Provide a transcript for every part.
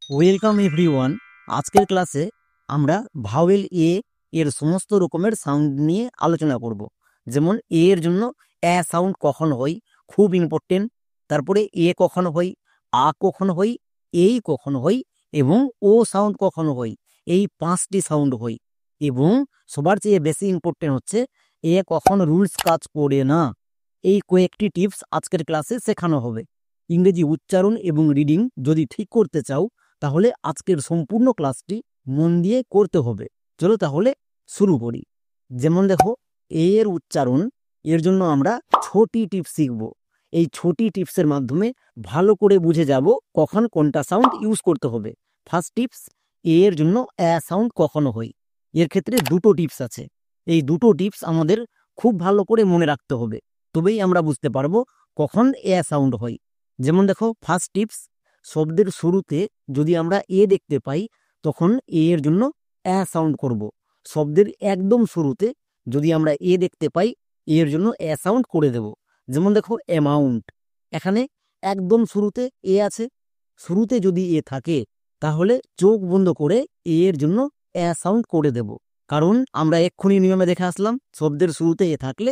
Welcome everyone. আজকের ক্লাসে আমরা ভাওয়েল এ এর সমস্ত রকমের সাউন্ড নিয়ে আলোচনা করব। যেমন এ এর জন্য সাউন্ড কখন হয়, খুব ইম্পর্টেন্ট। তারপরে এ কখন হয়, কখন হয়, এই কখন হয় এবং ও সাউন্ড কখন হয়, এই 5টি সাউন্ড হয়। এবং সবার চেয়ে বেশি ইম্পর্টেন্ট হচ্ছে কখন রুলস কাজ করে না। এই কয়েকটি টিপস আজকের ক্লাসে শেখানো হবে। ইংরেজি উচ্চারণ এবং রিডিং যদি ঠিক করতে চাও তাহলে আজকের সম্পূর্ণ ক্লাসটি মন দিয়ে করতে হবে। চলো তাহলে শুরু করি। যেমন দেখো, এর উচ্চারণ, এর জন্য আমরা ছোটি টিপস শিখব। এই ছোটি টিপসের মাধ্যমে ভালো করে বুঝে যাব কখন কোনটা সাউন্ড ইউজ করতে হবে। ফার্স্ট টিপস, এর জন্য সাউন্ড কখনো হয়। এর ক্ষেত্রে দুটো টিপস আছে। এই দুটো টিপস আমাদের খুব ভালো করে মনে রাখতে হবে, তবেই আমরা বুঝতে পারবো কখন সাউন্ড হয়। যেমন দেখো, ফার্স্ট টিপস, শব্দের শুরুতে যদি আমরা দেখতে পাই তখন এর জন্য সাউন্ড করব। শব্দের একদম শুরুতে যদি আমরা দেখতে পাই এর জন্য সাউন্ড করে দেব। যেমন দেখো, অ্যামাউন্ট, এখানে একদম শুরুতে আছে। শুরুতে যদি থাকে তাহলে চোখ বন্ধ করে এর জন্য সাউন্ড করে দেব, কারণ আমরা এক্ষুনি নিয়মে দেখে আসলাম শব্দের শুরুতে থাকলে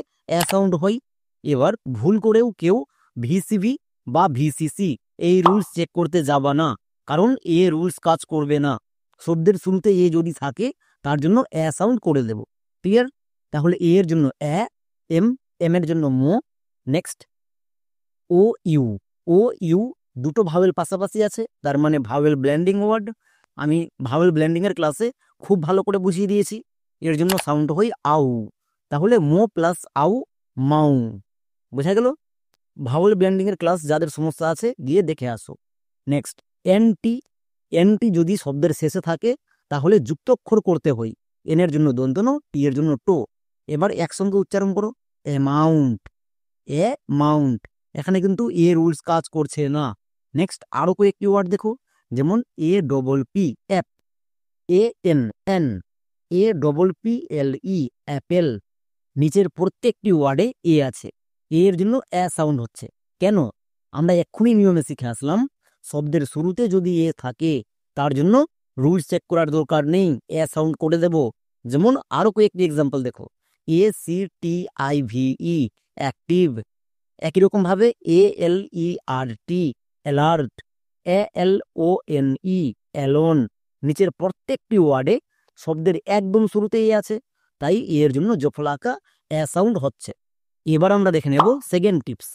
সাউন্ড হয়। এবার ভুল করেও কেউ ভিসিভি বা ভিসিসি এই রুলস চেক করতে যাবা না, কারণ রুলস কাজ করবে না। শব্দের শুরুতে যদি থাকে তার জন্য সাউন্ড করে দেব। ক্লিয়ার? তাহলে এর জন্য এম, এম এর জন্য মো। Next, O U. O U দুটো ভাওয়েল পাশাপাশি আছে, তার মানে ভাওয়েল ব্লেন্ডিং ওয়ার্ড। আমি ভাওয়েল ব্লেন্ডিং এর ক্লাসে খুব ভালো করে বুঝিয়ে দিয়েছি। এর জন্য সাউন্ড হয় আউ। তাহলে মো প্লাস আউ, মাউ। বোঝা গেল? ভাওয়েল ব্লেন্ডিং এর ক্লাস যাদের সমস্যা আছে গিয়ে দেখে আসো। নেক্সট, এনটি। এনটি যদি শব্দের শেষে থাকে তাহলে যুক্তাক্ষর করতে হয়। এন এর জন্য দন্তন, টি এর জন্য টো। এবার একসঙ্গে উচ্চারণ করো, অ্যামাউন্ট, মাউন্ট। এখানে কিন্তু রুলস কাজ করছে না। নেক্সট, আরো কয়েকটি ওয়ার্ড দেখো। যেমন double P, app. N, N. Double P, L E, apple. নিচের প্রত্যেকটি ওয়ার্ডে আছে। এর জন্য সাউন্ড হচ্ছে। কেন? আমরা এক্ষুনি নিয়মে শিখে আসলাম শব্দের শুরুতে যদি থাকে তার জন্য রুলস চেক করার দরকার নেই, সাউন্ড করে দেব। যেমন আরো কয়েকটি এক্সাম্পল দেখো, ACTIVE, অ্যাক্টিভ। একই রকম ভাবে ALERT, অ্যালার্ট। ALONE, alone. নিচের প্রত্যেকটি ওয়ার্ডে শব্দের একদম শুরুতেই আছে, তাই এর জন্য জফলাকা সাউন্ড হচ্ছে। এবার আমরা দেখে নেব সেকেন্ড টিপস,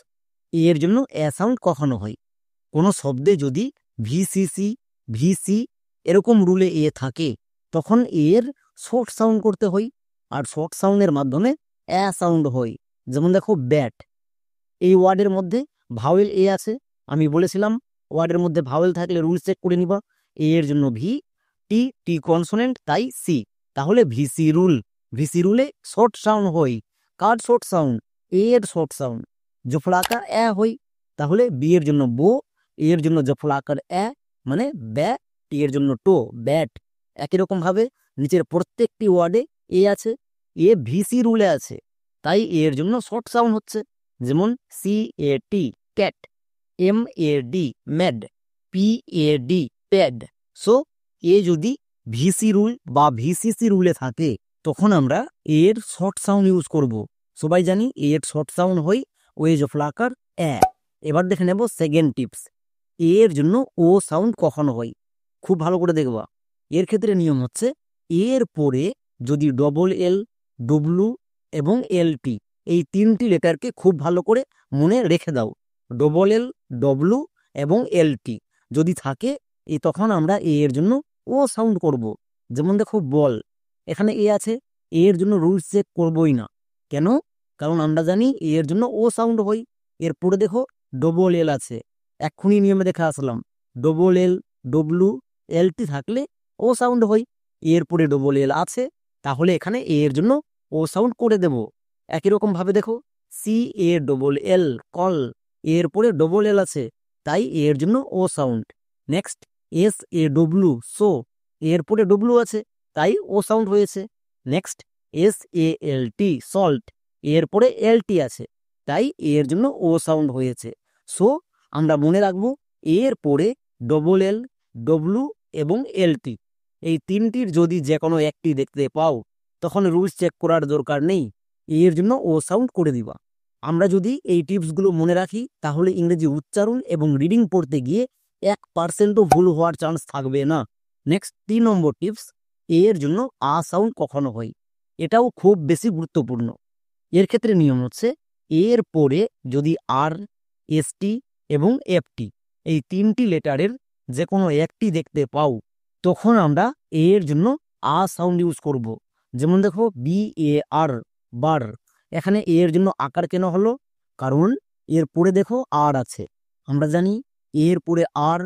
এর জন্য সাউন্ড কখনো হয়। কোনো শব্দে যদি ভিসিসি, ভিসি এরকম রুলে থাকে তখন এর শর্ট সাউন্ড করতে হয়, আর শর্ট সাউন্ডের মাধ্যমে সাউন্ড হয়। যেমন দেখো, ব্যাট। এই ওয়ার্ডের মধ্যে ভাওয়েল আছে। আমি বলেছিলাম ওয়ার্ডের মধ্যে ভাওয়েল থাকলে রুল চেক করে নিবা। এর জন্য ভি, টি, টি কনসোনেন্ট, তাই সি। তাহলে ভিসি রুল। ভিসি রুলে শর্ট সাউন্ড হয়। কার শর্ট সাউন্ড? এর শর্ট সাউন্ড। জফলাকার হই। তাহলে বি এর জন্য বো, এর জন্য জফলাকার মানে ব্যা, টি এর জন্য টো, ব্যাট। একই রকম ভাবে নিচের প্রত্যেকটি ওয়ার্ডে আছে। ভিসি রুলে আছে, তাই এর জন্য শর্ট সাউন্ড হচ্ছে। যেমন CAT, cat. MAD, mad. PAD, pad. So যদি ভিসি রুল বা ভিসিসি রুলে থাকে তখন আমরা এর শর্ট সাউন্ড ইউজ করব। সবাই জানি এর শর্ট সাউন্ড হয় ওয়েজ অফ লাকার এবার দেখে নেব সেকেন্ড টিপস, এর জন্য ও সাউন্ড কখনো হয়। খুব ভালো করে দেখবা। এর ক্ষেত্রে নিয়ম হচ্ছে, এর পরে যদি ডবল এল, ডব্লু এবং LT এই 3টি লেটারকে খুব ভালো করে মনে রেখে দাও। ডবল এল, ডব্লু এবং LT যদি থাকে তখন আমরা এর জন্য ও সাউন্ড করব। যেমন দেখো, বল। এখানে আছে, এর জন্য রুলস চেক করবই না। কেন? কারণ আমরা জানি এর জন্য ও সাউন্ড হয়। এরপরে দেখো, ডবল এল আছে। এক্ষুনি নিয়মে দেখে আসলাম ডবল এল, ডব্লু, LT থাকলে ও সাউন্ড হয়। এরপরে ডবল এল আছে, তাহলে এখানে এর জন্য ও সাউন্ড করে দেব। একই রকম ভাবে দেখো, CALL, কল। এরপরে ডবল এল আছে, তাই এর জন্য ও সাউন্ড। Next, SAW, so. এরপরে ডব্লু আছে, তাই ও সাউন্ড হয়েছে। Next, SALT, salt. এরপরে LT আছে, তাই এর জন্য ও সাউন্ড হয়েছে। সো আমরা মনে রাখবো, এর পরে ডবল এল, ডব্লু এবং এলটি, এই তিনটির যদি যে কোনো একটি দেখতে পাও তখন রুলস চেক করার দরকার নেই, এর জন্য ও সাউন্ড করে দিবা। আমরা যদি এই টিপসগুলো মনে রাখি তাহলে ইংরেজি উচ্চারণ এবং রিডিং পড়তে গিয়ে 1%ও ভুল হওয়ার চান্স থাকবে না। নেক্সট 3 নম্বর টিপস, এর জন্য আ সাউন্ড কখনো হয়, এটাও খুব বেশি গুরুত্বপূর্ণ। এর ক্ষেত্রে নিয়ম হচ্ছে এর পরে যদি আর, এসটি এবং এফটি এই তিনটি লেটারের যে কোনো একটি দেখতে পাও তখন আমরা এর জন্য আ সাউন্ড ইউজ করব। যেমন দেখো BAR, বার, এখানে এর জন্য আকার কেন হলো? কারণ এর পরে দেখো আর আছে। আমরা জানি এর পরে আর,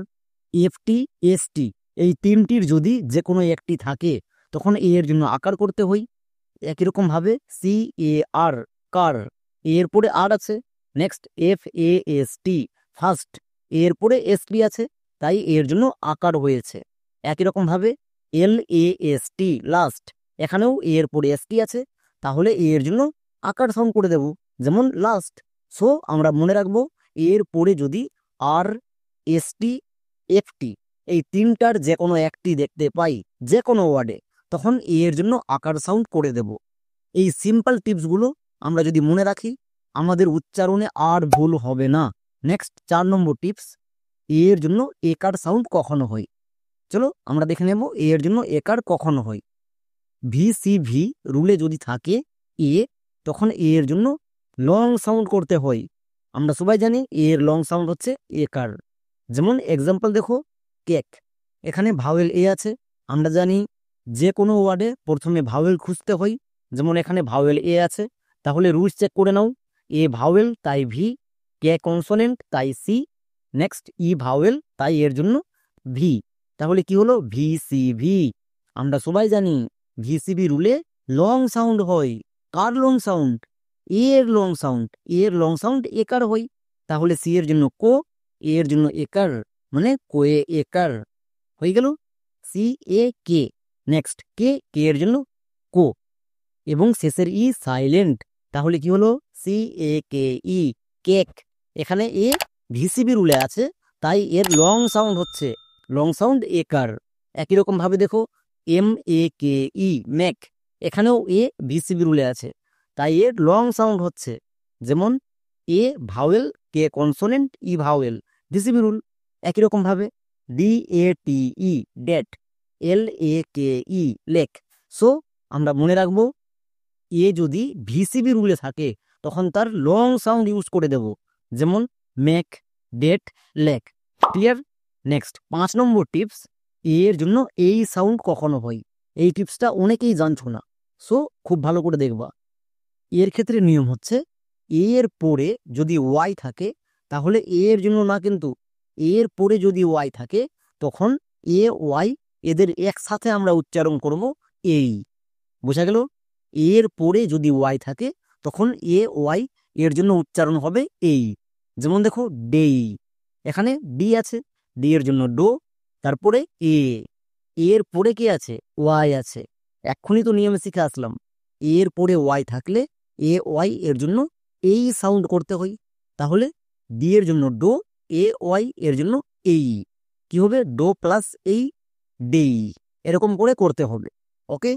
এফটি, এসটি এই তিনটির যদি যে কোনো একটি থাকে তখন এর জন্য আকার করতে হয়। একই রকম ভাবে CAR, কার, এর পরে আর আছে। নেক্সট FAST, ফার্স্ট, এর পরে এসটি আছে, তাই এর জন্য আকার হয়েছে। একই রকম ভাবে LAST, লাস্ট, এখানেও এর পরে এসটি আছে, তাহলে এর জন্য আকার সাউন্ড করে দেব, যেমন লাস্ট। সো আমরা মনে রাখবো এর পরে যদি আর, এসটি, এফটি এই তিনটার যে কোনো একটি দেখতে পাই যে কোনো ওয়ার্ডে তখন এর জন্য আকার সাউন্ড করে দেব। এই সিম্পল টিপসগুলো আমরা যদি মনে রাখি আমাদের উচ্চারণে আর ভুল হবে না। নেক্সট 4 নম্বর টিপস, এর জন্য একার সাউন্ড কখনো হয়। চলো আমরা দেখে নেব এর জন্য একার কখনো হয়। VCV রুলে যদি থাকে এ, তখন এর জন্য লং সাউন্ড করতে হয়। আমরা সবাই জানি এর লং সাউন্ড হচ্ছে একার। যেমন এক্সাম্পল দেখো, কেক, এখানে ভাওয়েল এ আছে। আমরা জানি যে কোনো ওয়ার্ডে প্রথমে ভাওয়েল খুঁজতে হয়, যেমন এখানে ভাওয়েল এ আছে, তাহলে রুলস চেক করে নাও। এ ভাওয়েল তাই ভি, কে কনসোনেন্ট তাই সি, নেক্সট ই ভাওয়েল তাই এর জন্য ভি, তাহলে কি হলো VCV। আমরা সবাই জানি VCV রুলে লং সাউন্ড হয়। কার লং সাউন্ড? এর লং সাউন্ড। এর লং সাউন্ড একার হয়, তাহলে সি এর জন্য কো, এর জন্য একার, মানে কোয়ে একার হয়ে গেল CAK। নেক্সট কে, কে এর জন্য কো, এবং শেষের ই সাইলেন্ট, তাহলে কি হলো CAKE, কেক। এখানে এ VCV রুলে আছে, তাই এর লং সাউন্ড হচ্ছে লং সাউন্ড একার। একই রকম ভাবে দেখো MAKE, ম্যাক, এখানেও এ VCV রুলে আছে, তাই এর লং সাউন্ড হচ্ছে, যেমন A vowel, K consonant, E vowel, VCV রুল। একই রকম ভাবে DATE, date, LAKE, lake. So আমরা মনে রাখবো এ যদি VCV রুলে থাকে তখন তার লং সাউন্ড ইউজ করে দেব, যেমন make, date, lake. Clear? Next 5 number tips, এর জন্য এই সাউন্ড কখনো হয়। এই টিপসটা অনেকেই জানছো না, সো খুব ভালো করে দেখবা। এর ক্ষেত্রে নিয়ম হচ্ছে এর পরে যদি ওয়াই থাকে তাহলে এর জন্য না, কিন্তু এর পরে যদি ওয়াই থাকে তখন ওয়াই এদের একসাথে আমরা উচ্চারণ করব এই। বোঝা গেল? এর পরে যদি ওয়াই থাকে তখন ওয়াই এর জন্য উচ্চারণ হবে এই। যেমন দেখো ডেই, এখানে ডি আছে, ডি এর জন্য ডো, তারপরে এর পরে কি আছে? ওয়াই আছে। এক্ষুনি তো নিয়মে শিখে আসলাম, এর পরে ওয়াই থাকলে ওয়াই এর জন্য এই সাউন্ড করতে হয়, তাহলে ডি এর জন্য ডো, ওয়াই এর জন্য এই, কি হবে? ডো প্লাস এই, ডেই, এরকম করে করতে হবে। ওকে,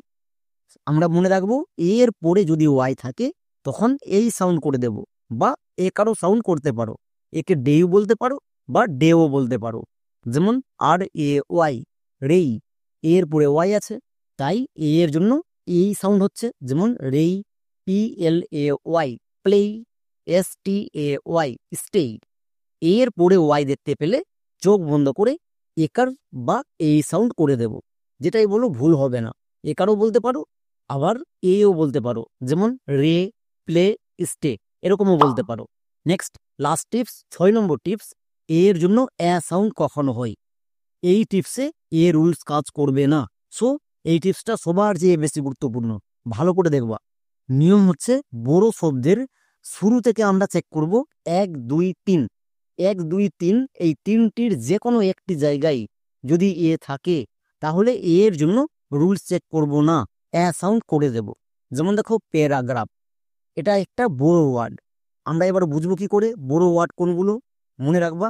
আমরা মনে রাখবো এর পরে যদি ওয়াই থাকে তখন এই সাউন্ড করে দেব, বা কারো সাউন্ড করতে পারো, একে ডেও বলতে পারো বা ডেও বলতে পারো। যেমন RAY, রেই, এর পরে ওয়াই আছে, তাই এর জন্য এই সাউন্ড হচ্ছে, যেমন রেই, PLAY, প্লে, STAY, স্টে। এর পরে ওয়াই দেখতে পেলে চোখ বন্ধ করে একার বা এই সাউন্ড করে দেব, যেটাই বলো ভুল হবে না। একারও বলতে পারো আবার এও বলতে পারো, যেমন রে, প্লে, স্টে, এরকমও বলতে পারো। নেক্সট লাস্ট টিপস, 6 নম্বর টিপস, এর জন্য সাউন্ড কখনো হয়। এই টিপসে রুলস কাজ করবে না। সো এই টিপসটা সবার চেয়ে বেশি গুরুত্বপূর্ণ, ভালো করে দেখবা। নিয়ম হচ্ছে বড় শব্দের শুরু থেকে আমরা চেক করব 1 2 3, 1 2 3 এই তিনটির যে কোনো একটি জায়গায় যদি থাকে তাহলে এর জন্য রুলস চেক করব না, সাউন্ড করে দেব। যেমন দেখো প্যারাগ্রাফ, এটা একটা বড় ওয়ার্ড। আমরা এবার বুঝবো কি করে বড় ওয়ার্ড কোনগুলো? মনে রাখবা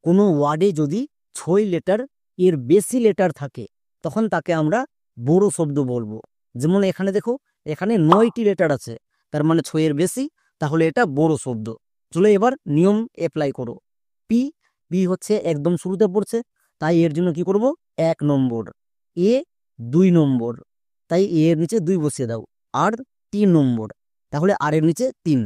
কোনো ওয়ার্ডে যদি 6 লেটার এর বেশি লেটার থাকে তখন তাকে আমরা বড় শব্দ বলবো। যেমন এখানে দেখো, এখানে 9টি লেটার আছে, তার মানে 6 এর বেশি, তাহলে এটা বড় শব্দ। চলো এবার নিয়ম অ্যাপ্লাই করো। পি, পি হচ্ছে একদম শুরুতে পড়ছে, তাই এর জন্য কি করব, 1 নম্বর। এ 2 নম্বর, তাই এর নিচে 2 বসিয়ে দাও। আর 3 নম্বর, তাহলে আর এর নিচে 3।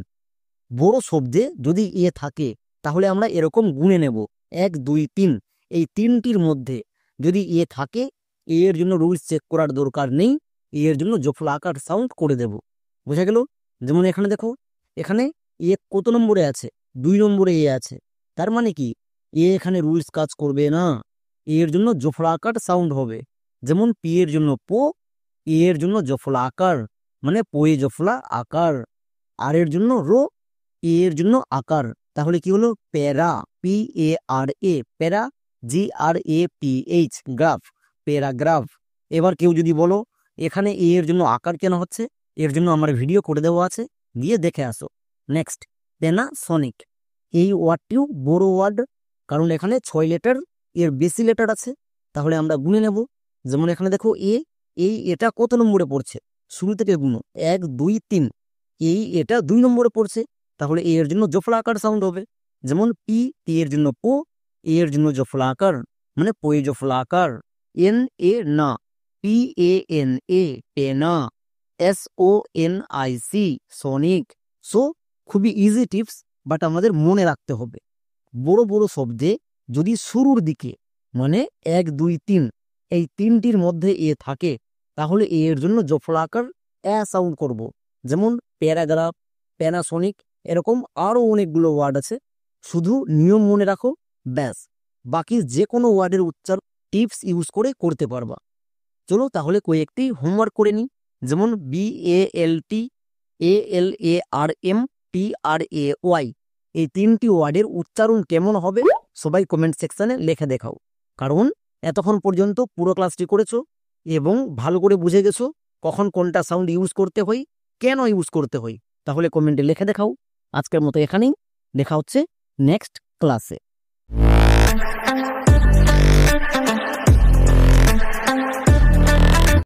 বড় শব্দে যদি এ থাকে তাহলে আমরা এরকম গুণে নেব, 1 2 3। এই 3টির মধ্যে যদি এ থাকে, এর জন্য রুলস চেক করার দরকার নেই, এর জন্য জফলা আকার সাউন্ড করে দেব। বোঝা গেল? যেমন এখানে দেখো, এখানে এ কত নম্বরে আছে, 2 নম্বরে এ আছে, তার মানে কি এ এখানে রুলস কাজ করবে না, এর জন্য জফলা আকার সাউন্ড হবে। যেমন পি এর জন্য পো, এর জন্য জফলা আকার, মানে পোয়ে জফলা আকার। আর এর জন্য রো, এর জন্য আকার, তাহলে কি হলো প্যারা, P A R A, para, G R A P H, graph, paragraph. এবার কেউ যদি বলো এখানে এর জন্য আকার কেন হচ্ছে, এর জন্য আমার ভিডিও করে দেওয়া আছে, গিয়ে দেখে আসো। Next, Panasonic. এই ওয়ার্ডটিও বড় ওয়ার্ড, কারণ এখানে 6 লেটার, এর বেশি লেটার আছে, তাহলে আমরা গুনে নেব। যেমন এখানে দেখো এটা কত নম্বরে পড়ছে, শুরু থেকে গুনো, 1 2 3। এটা 2 নম্বরে পড়ছে, তাহলে এর জন্য জফলা আকার সাউন্ড হবে। যেমন পি, এর জন্য পো, এর জন্য জফলা আকার, মানে পোয়ে জফলা আকার। এন এ না, পি এ এন এ, পেনা। S O N I C, sonic. So খুবই ইজি টিপস, বাট আমাদের মনে রাখতে হবে। বড় বড় শব্দে যদি শুরুর দিকে, মানে 1 2 3, এই 3টির মধ্যে এ থাকে, তাহলে এর জন্য জফলা আকার সাউন্ড করব। যেমন প্যারাগ্রাফ, প্যানাসনিক, এরকম আরো অনেকগুলো ওয়ার্ড আছে। শুধু নিয়ম মনে রাখো, ব্যাস, বাকি যে কোনো ওয়ার্ডের উচ্চারণ টিপস ইউজ করে করতে পারবা। চলো তাহলে কয়েকটি হোমওয়ার্ক করে নিই। যেমন BALT, ALARM, TRAY, এই 3টি ওয়ার্ডের উচ্চারণ কেমন হবে সবাই কমেন্ট সেকশনে লিখে দেখাও। কারণ এতক্ষণ পর্যন্ত পুরো ক্লাসটি করেছো এবং ভালো করে বুঝে গেছো কখন কোনটা সাউন্ড ইউজ করতে হয়, কেন ইউজ করতে হয়, তাহলে কমেন্টে লিখে দেখাও। আজকের মতো এখানেই, দেখা হচ্ছে নেক্সট ক্লাসে।